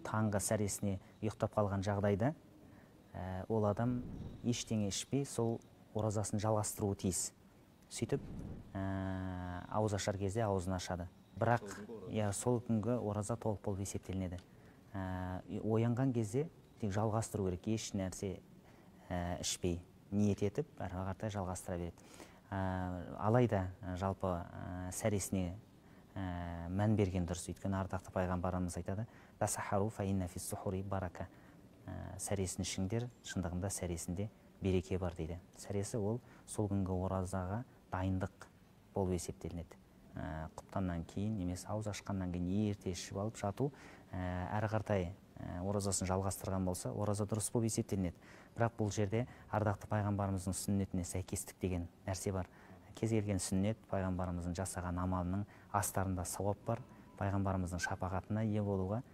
таңғы сәресіне ұйықтап қалған жағдайда ол адам ештеңе ішпей сол оразасын жалғастыруы тиіс. Сөйтіп ауыз ашар кезде аузын ашады. Бірақ сол күнгі ораза толық болып есептелінеді. Оянған кезде тек жалғастыру керек, еш нәрсе ішпей, ниет етіп, әрі қаратай жалғастыра береді. Алайда жалпы сәресіне мән берген дұрыс. Өйткені ардақты пайғамбарымыз айтады: «Тасахару фа инна фис сухури барака». Сәресін ішіңдер, шындығында сәресінде береке бар дейді. Сәресі ол сол күнгі оразаға дайындық болып есептелінеді. Құптаннан кейін немесе ауыз ашқаннан кейін ерте ішіп алып жату, әрі қаратай оразасын жалғастырған болса, ораза дұрыс болып есептелінеді. Бірақ бұл жерде ардақты пайғамбарымыздың сүннетіне сәйкестік деген нәрсе бар. Кез келген сүннет, пайғамбарымыздың жасаған амалының астарында сауап бар. Пайғамбарымыздың шапағатына ие болуға